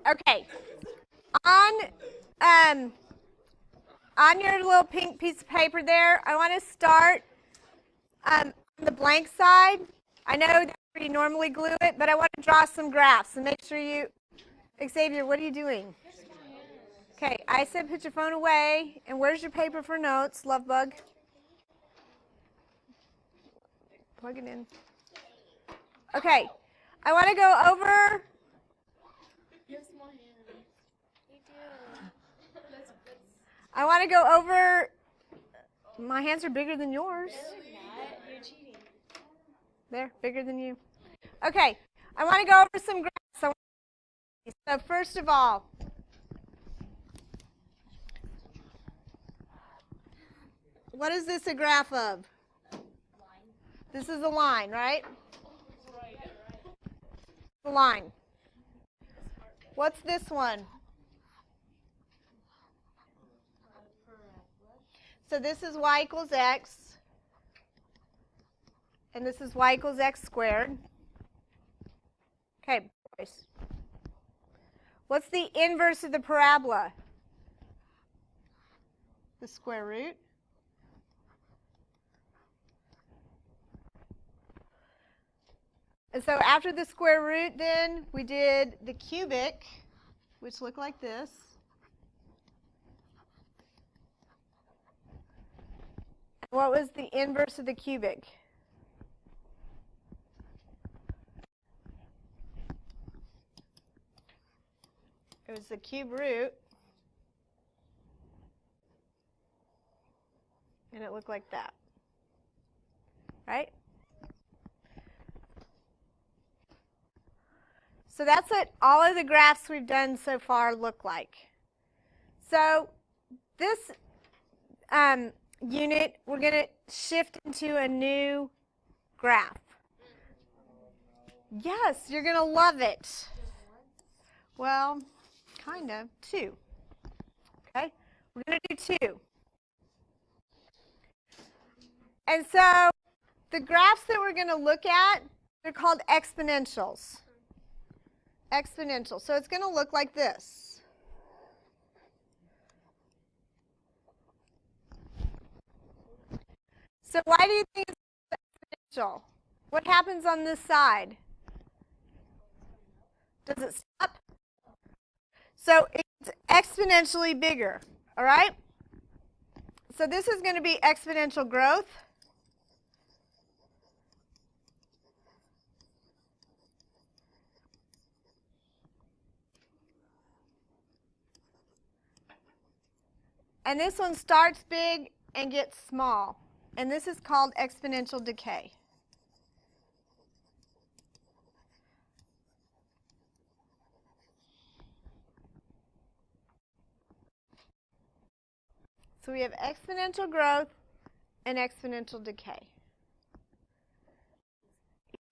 Okay. On your little pink piece of paper there, I want to start on the blank side. I know that's where you normally glue it, but I want to draw some graphs and make sure you. Xavier, what are you doing? Okay, I said put your phone away. And where's your paper for notes, love bug? Plug it in. Okay, I want to go over. You have small hands. You do. I want to go over. My hands are bigger than yours. No, they're not. You're cheating. They're bigger than you. Okay, I want to go over some graphs. So first of all, what is this a graph of? This is a line, right? A line. What's this one? So this is y equals x, and this is y equals x squared. Okay, boys. What's the inverse of the parabola? The square root. And so after the square root, then we did the cubic, which looked like this. What was the inverse of the cubic? It was the cube root, and it looked like that, right? So that's what all of the graphs we've done so far look like. So this unit, we're going to shift into a new graph. Yes, you're going to love it. Well, kind of, 2. Okay, we're going to do 2. And so the graphs that we're going to look at, they're called exponentials. Exponential. So it's going to look like this. So why do you think it's exponential? What happens on this side? Does it stop? So it's exponentially bigger, all right? So this is going to be exponential growth. And this one starts big and gets small. And this is called exponential decay. So we have exponential growth and exponential decay.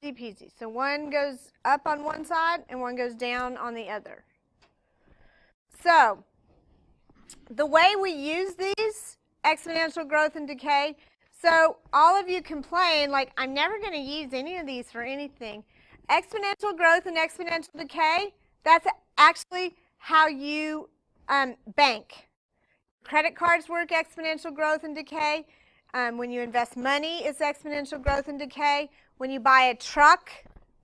Easy peasy. So one goes up on one side and one goes down on the other. So the way we use these, exponential growth and decay, so all of you complain, like, I'm never going to use any of these for anything. Exponential growth and exponential decay, that's actually how you bank. Credit cards work exponential growth and decay. When you invest money, it's exponential growth and decay. When you buy a truck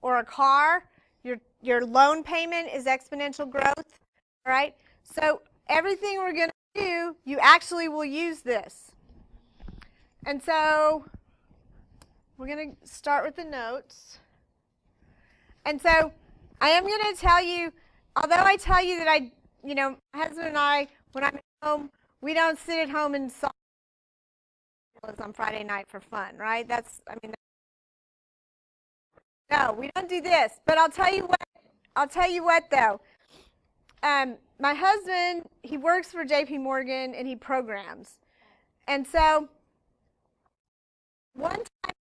or a car, your loan payment is exponential growth, all right? So everything we're going to do, you actually will use this. And so we're going to start with the notes. And so I am going to tell you, although I tell you that my husband and I, when I'm at home, we don't sit at home and solve on Friday night for fun, right? No, we don't do this. But I'll tell you what though. My husband, he works for J.P. Morgan and he programs. And so one time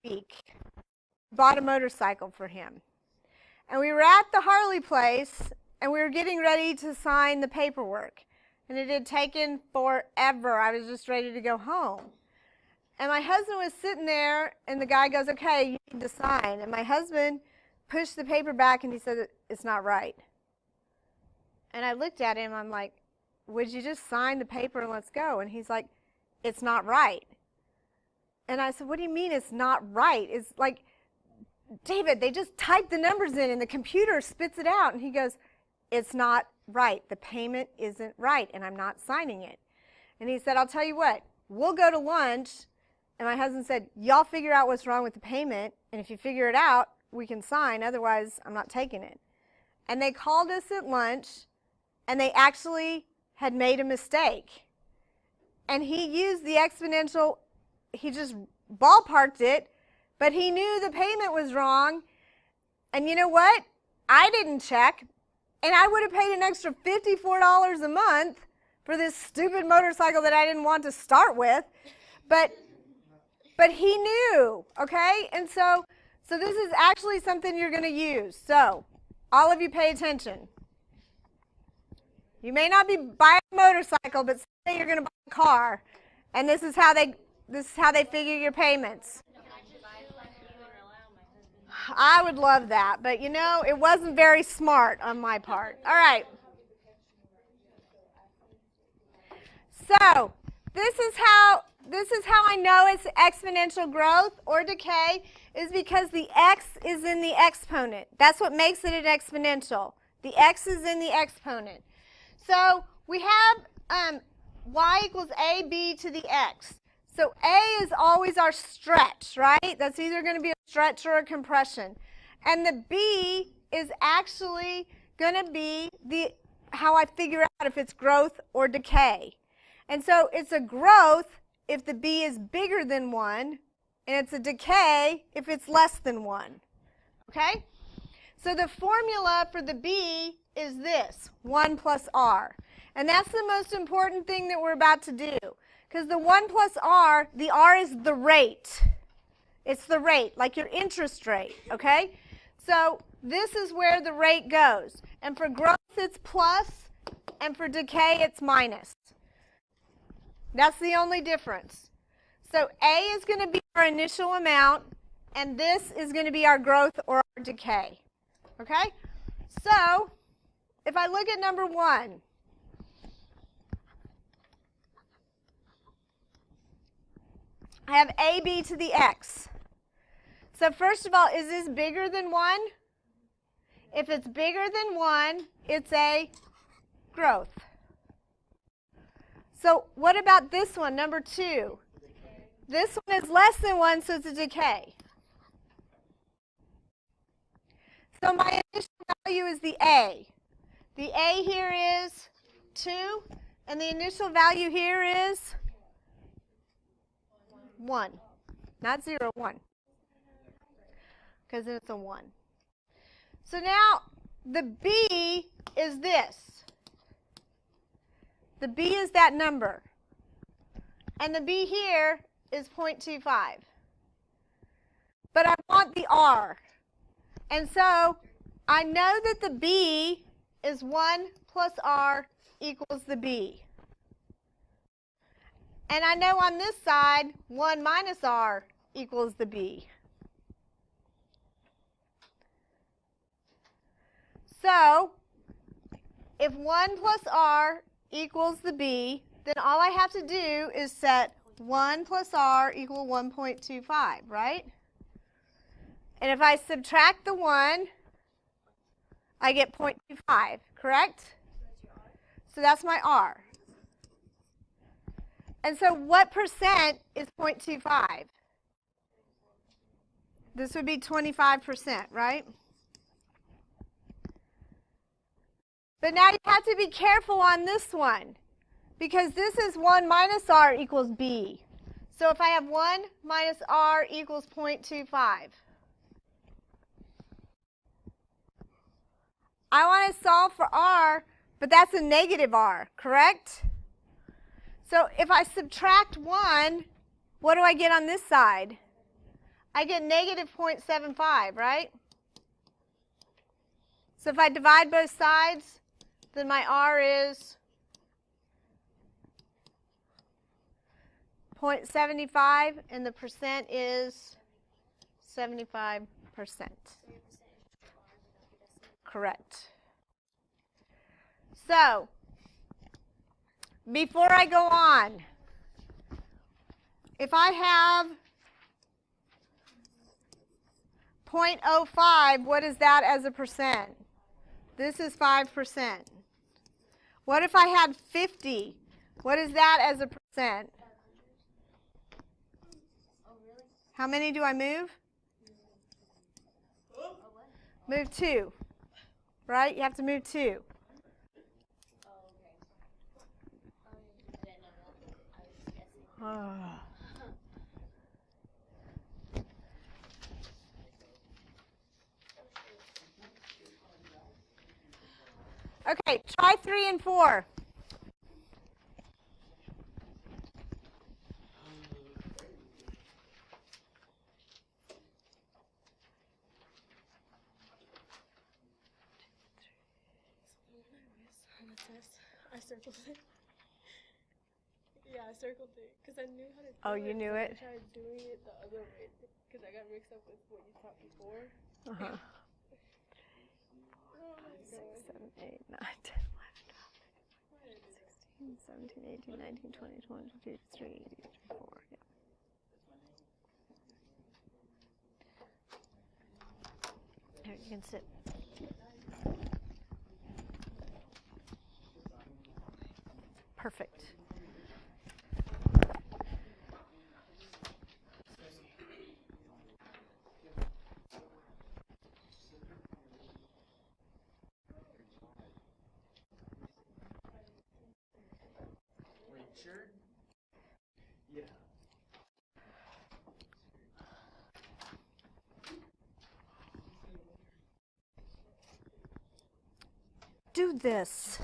week, bought a motorcycle for him. And we were at the Harley place and we were getting ready to sign the paperwork. And it had taken forever. I was just ready to go home. And my husband was sitting there and the guy goes, okay, you need to sign. And my husband pushed the paper back and he said, it's not right. And I looked at him, I'm like, would you just sign the paper and let's go? And he's like, it's not right. And I said, what do you mean it's not right? It's like, David, they just typed the numbers in and the computer spits it out. And he goes, it's not right. The payment isn't right and I'm not signing it. And he said, I'll tell you what, we'll go to lunch. And my husband said, y'all figure out what's wrong with the payment. And if you figure it out, we can sign. Otherwise, I'm not taking it. And they called us at lunch and they actually had made a mistake. And he used the exponential, he just ballparked it, but he knew the payment was wrong. And you know what? I didn't check, and I would have paid an extra $54 a month for this stupid motorcycle that I didn't want to start with. But he knew, okay? And so this is actually something you're going to use. So all of you pay attention. You may not be buying a motorcycle, but say you're going to buy a car, and this is how they figure your payments. I would love that, but you know, it wasn't very smart on my part. All right. So this is how I know it's exponential growth or decay, is because the x is in the exponent. That's what makes it an exponential. The x is in the exponent. So we have y equals ab to the x. So a is always our stretch, right? That's either going to be a stretch or a compression. And the b is actually going to be how I figure out if it's growth or decay. And so it's a growth if the b is bigger than 1, and it's a decay if it's less than 1. Okay? So the formula for the b is this, 1 plus r. And that's the most important thing that we're about to do. Because the 1 plus r, the r is the rate. It's the rate, like your interest rate, okay? So this is where the rate goes. And for growth, it's plus, and for decay, it's minus. That's the only difference. So a is going to be our initial amount, and this is going to be our growth or our decay, okay? So if I look at number 1, I have ab to the x. So first of all, is this bigger than 1? If it's bigger than 1, it's a growth. So what about this one, number 2? This one is less than 1, so it's a decay. So my initial value is the a. The a here is 2, and the initial value here is 1. Not 0, 1. Because it's a 1. So now the b is this. The b is that number. And the b here is 0.25. But I want the r. And so I know that the b is 1 plus r equals the b. And I know on this side, 1 minus r equals the b. So if 1 plus r equals the b, then all I have to do is set 1 plus r equal 1.25, right? And if I subtract the 1, I get 0.25, correct? So that's my r. And so what percent is 0.25? This would be 25%, right? But now you have to be careful on this one, because this is 1 minus r equals b. So if I have 1 minus r equals 0.25, I want to solve for r, but that's a negative r, correct? So if I subtract 1, what do I get on this side? I get negative 0.75, right? So if I divide both sides, then my r is 0.75, and the percent is 75%. Correct. So, before I go on, if I have 0.05, what is that as a percent? This is 5%. What if I had 50? What is that as a percent? How many do I move? Move 2. Right? You have to move 2. Okay, try 3 and 4. I circled it. Yeah, I circled it because I knew how to do it. Oh, you knew it? I tried doing it the other way because I got mixed up with what you taught before. 6, 7, 8, 9, 10, 11, 12, 17, 18, 19, 20, 21, 22, 23, 24. Yeah. Here, you can sit. Perfect. Sure? Yeah. Do this.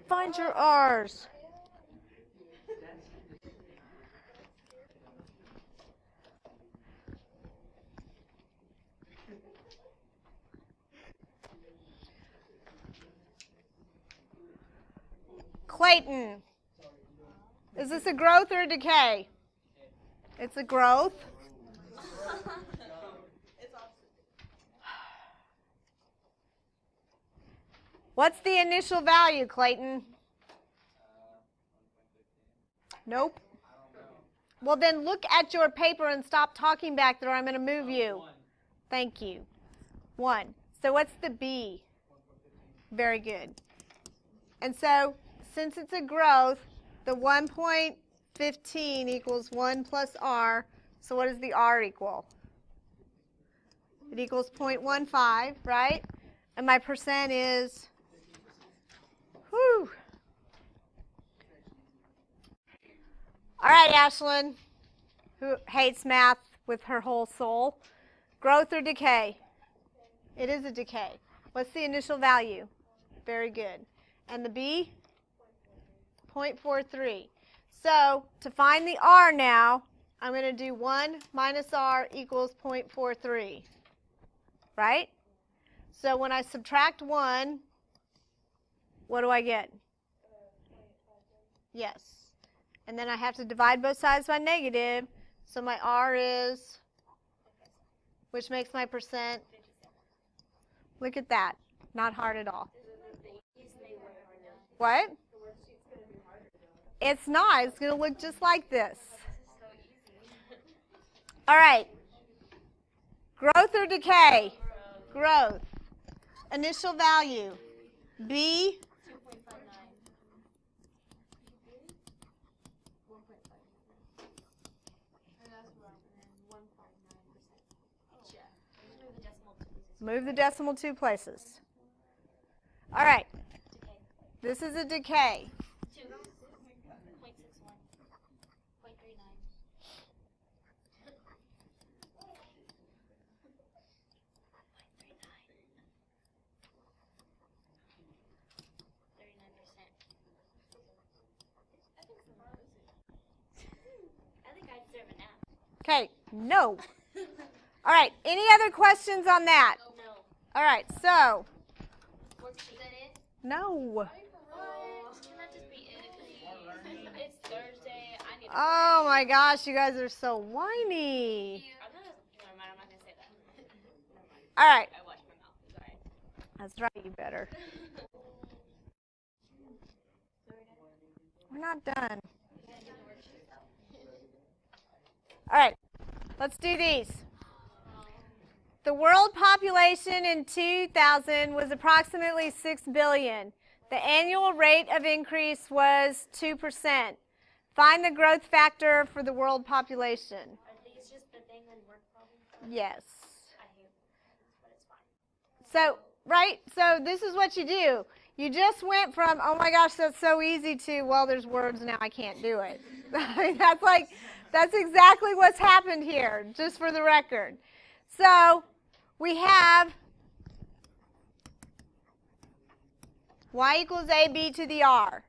Find your R's. Clayton, is this a growth or a decay? It's a growth. What's the initial value, Clayton? Nope. Well, then look at your paper and stop talking back there. I'm going to move you. Thank you. 1. So what's the B? Very good. And so since it's a growth, the 1.15 equals 1 plus R. So what does the R equal? It equals 0.15, right? And my percent is, whew. All right, Ashlyn, who hates math with her whole soul. Growth or decay? It is a decay. What's the initial value? Very good. And the B? 0.43. So to find the R now, I'm going to do 1 minus R equals 0.43. Right? So when I subtract 1, what do I get? Yes. And then I have to divide both sides by negative. So my R is, which makes my percent. Look at that. Not hard at all. What? It's not. It's going to look just like this. All right. Growth or decay? Growth. Initial value. B. 2.59. Move the decimal 2 places. All right. This is a decay. 2.61. 0.39. 39%. I think I'd serve a nap. Okay, no. All right, any other questions on that? No. All right, so, Is that it? no. Can that just Oh my gosh, you guys are so whiny. Never mind, I'm not gonna say that. All right. I washed my mouth. It's alright. That's right, you better. We're not done. All right, let's do these. The world population in 2000 was approximately 6 billion. The annual rate of increase was 2%. Find the growth factor for the world population. Are these just the thing and word problems? Yes. I hate this, but it's fine. So, right? So this is what you do. You just went from, oh my gosh, that's so easy, to, well, there's words, now I can't do it. That's exactly what's happened here, just for the record. So we have y equals ab to the r.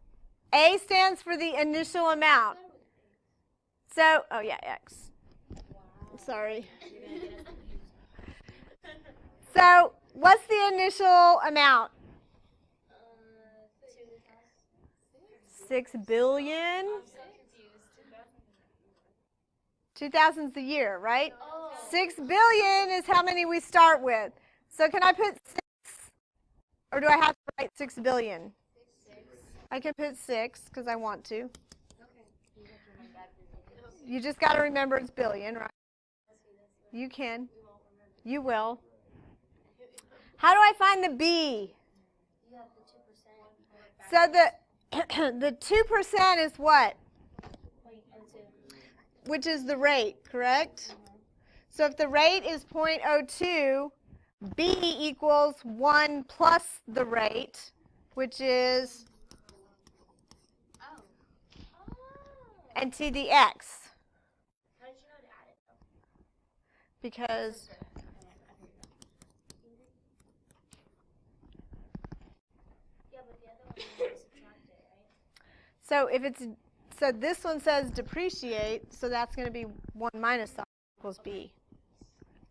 A stands for the initial amount. So, oh yeah, x. Sorry. So what's the initial amount? 6 billion. I'm so confused. 2000's the year, right? Oh. 6 billion is how many we start with. So can I put 6? Or do I have to write 6 billion? 6. I can put 6 because I want to. Okay. You just got to remember it's billion, right? You can. You will. How do I find the B? You have the 2%. So the 2% is what? 0.02. Which is the rate, correct? So if the rate is 0.02, B equals 1 plus the rate, which is Oh. and to the x. How did you know to add it? Because Yeah, but the other one you have to subtract it, right? so if it's so this one says depreciate, so that's going to be 1 minus the equals b.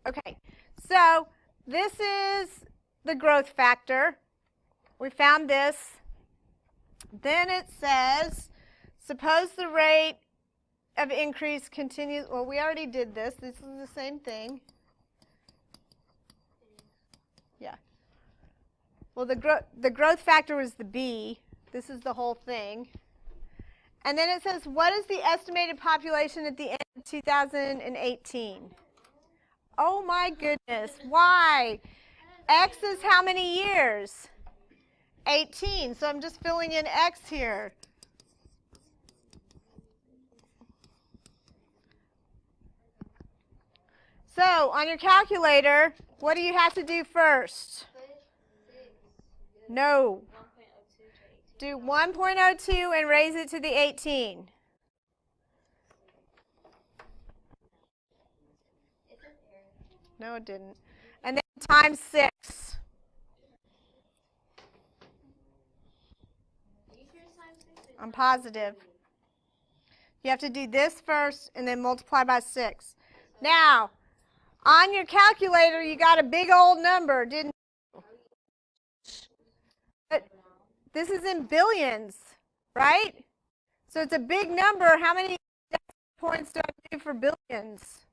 Okay, so this is the growth factor. We found this. Then it says, suppose the rate of increase continues. Well, we already did this. This is the same thing. Yeah. Well, the growth factor was the b. This is the whole thing. And then it says, what is the estimated population at the end of 2018? Oh my goodness, why? X is how many years? 18, so I'm just filling in X here. So on your calculator, what do you have to do first? No. 1.02 to 18. Do 1.02 and raise it to the 18. Is it there? No, it didn't. And then times 6. Are you sure it's times 6? I'm positive. You have to do this first and then multiply by 6. Now, on your calculator, you got a big old number, didn't you? But this is in billions, right? So it's a big number. How many points do I do for billions?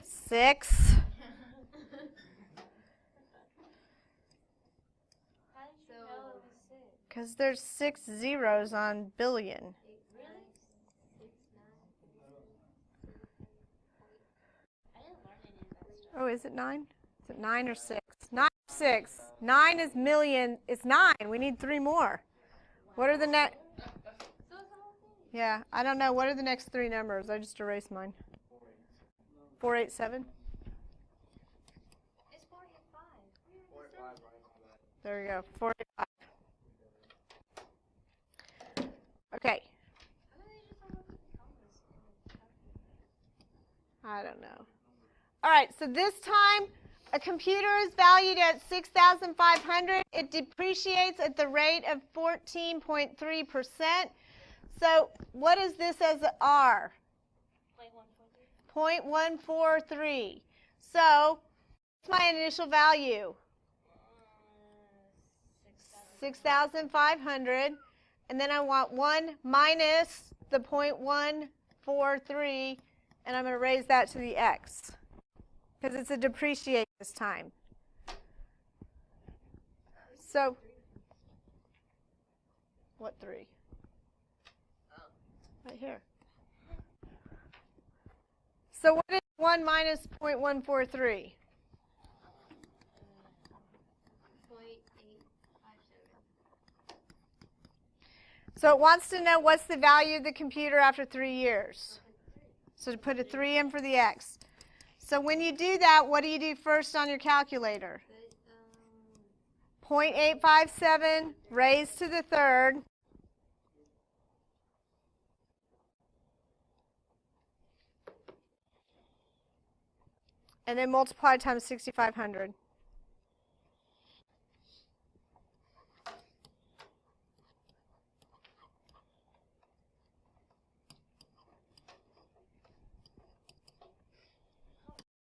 6. How did you know it was 6? Because there's 6 zeros on billion. Really? 6, 9. I didn't learn any of that stuff. Oh, is it 9? Is it 9 or 6? 9 or 6. 9 is million. It's 9. We need 3 more. What are the next? So it's the whole thing. Yeah, I don't know. What are the next 3 numbers? I just erased mine. 487. It's 45. There we go. 45. Okay. I don't know. All right, so this time a computer is valued at $6,500. It depreciates at the rate of 14.3%. So what is this as a R? 0.143. So what's my initial value? 6,500. And then I want 1 minus the 0.143, and I'm going to raise that to the x because it's a depreciate this time. So, what 3? Right here. So what is 1 minus 0.143? 0.857. So it wants to know what's the value of the computer after 3 years. So to put a 3 in for the x. So when you do that, what do you do first on your calculator? 0.857 raised to the third. And then multiply times 6,500.